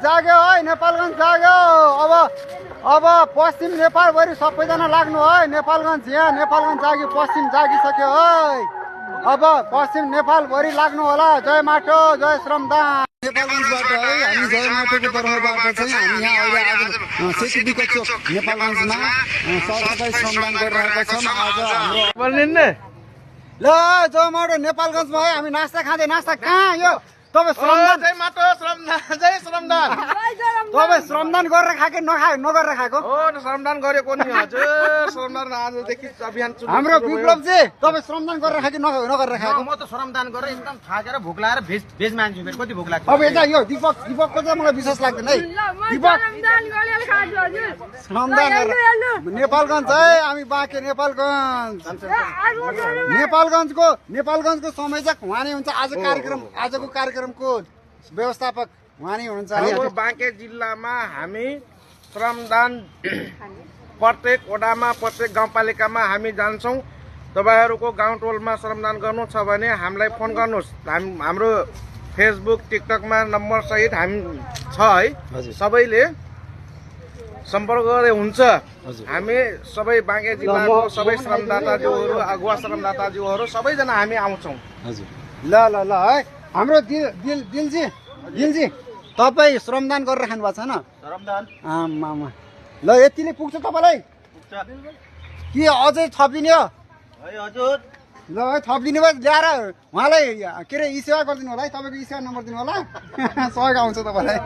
जाग्यो है, नेपालगञ्ज जाग्यो। अब पश्चिम नेपालभरि सबैजना लाग्नु है। नेपालगञ्ज यहाँ नेपालगञ्ज जाग्यो, पश्चिम जागिसक्यो है। अब पश्चिम नेपालभरि लाग्नु होला। जय माटो, जय श्रमदान। नेपालगञ्जबाट है हामी जय माटोको तर्फबाट चाहिँ हामी यहाँ अहिले आज सेतु विकास चोक नेपालगञ्जमा सरसफाई श्रमदान गरिरहेका छौँ। आज हाम्रो ल जय माटो नेपालगञ्जमा है हामी नास्ता खाँदै। नास्ता कहाँ यो तपाईँ श्रमदान? जय माटो श्रमदान, जय श्रमदान। तपाईँ श्रमदान गरेर खाएको नगरेर खाएको? श्रमदान गरेको नि हजुर। श्रमदान आजदेखि अभियान सुरु। हाम्रो विप्लवजी तपाईँ श्रमदान गरेर खाएको नगरेर खाएको? म त श्रमदान गरेर एकदम थाकेर भोक लागेर भेज मान्छु। फेरि कति भोक लाग्छ? अब यता यो दिपकको चाहिँ मलाई विश्वास लाग्दैन है। दिपक श्रमदान नेपालगञ्ज है हामी बाँके नेपालगञ्जको संयोजक उहाँ नै हुन्छ। आजको कार्यक्रमको व्यवस्थापक उहाँ नै हुनुहुन्छ। हाम्रो बाँके जिल्लामा हामी श्रमदान प्रत्येक वडामा प्रत्येक गाउँपालिकामा हामी जान्छौँ। तपाईँहरूको गाउँ टोलमा श्रमदान गर्नु छ भने हामीलाई फोन गर्नुहोस्। हाम्रो फेसबुक टिकटकमा नम्बर सहित हामी छ है। सबैले सम्पर्क गरे हुन्छ। हामी सबै बाँके जिल्लाको सबै श्रमदाताज्यूहरू अगुवा श्रमदाताज्यूहरू सबैजना हामी आउँछौँ। ल ल ल है हाम्रो दिलजी तपाईँ श्रमदान गरेर खानु भएको छैन? श्रमदान आमामा ल यतिले पुग्छ तपाईँलाई कि अझै थपिदिने हो? हजुर ल है थपिदिनु भयो ल्याएर उहाँलाई के अरे ई सेवा गरिदिनु होला है। तपाईँको ई सेवा नम्बर दिनु होला। सहयोग आउँछ तपाईँलाई।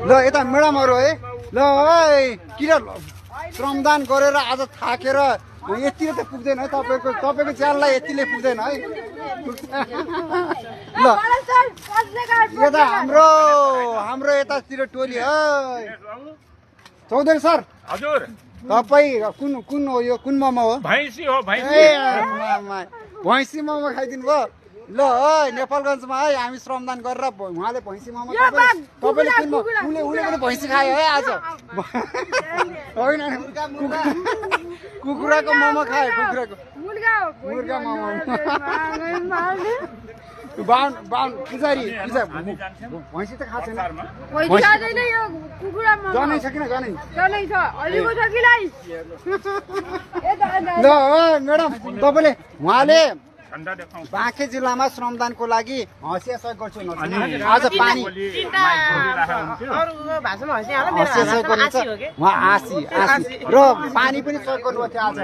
ल यता म्याडमहरू है ल है किन श्रमदान गरेर आज थाकेर यतिले त पुग्दैन है। तपाईँको च्यानललाई यतिले पुग्दैन है। ल यता हाम्रो यतातिर टोली है। चौधरी सर हजुर तपाईँ कुन हो यो कुन मोमो हो? भैँसी हो भैँसी मोमो खाइदिनु भयो। ल है नेपालगञ्जमा है हामी श्रमदान गरेर उहाँले भैँसी मोमो तपाईँले उसले पनि भैँसी खायो है आज होइन? कुखुराको मोमो खायो। मुर्गा मोमो बाहुन पुजारी भैँसी त खाएको छैन। जनै छ किन जनै ल म्याडम तपाईँले उहाँले बाँके जिल्लामा श्रमदानको लागि हँसिया सहयोग गर्छु आज पानी हँसिया सहयोग गर्नुहुन्छ उहाँ आसी र पानी पनि सहयोग गर्नुभएको थियो आज।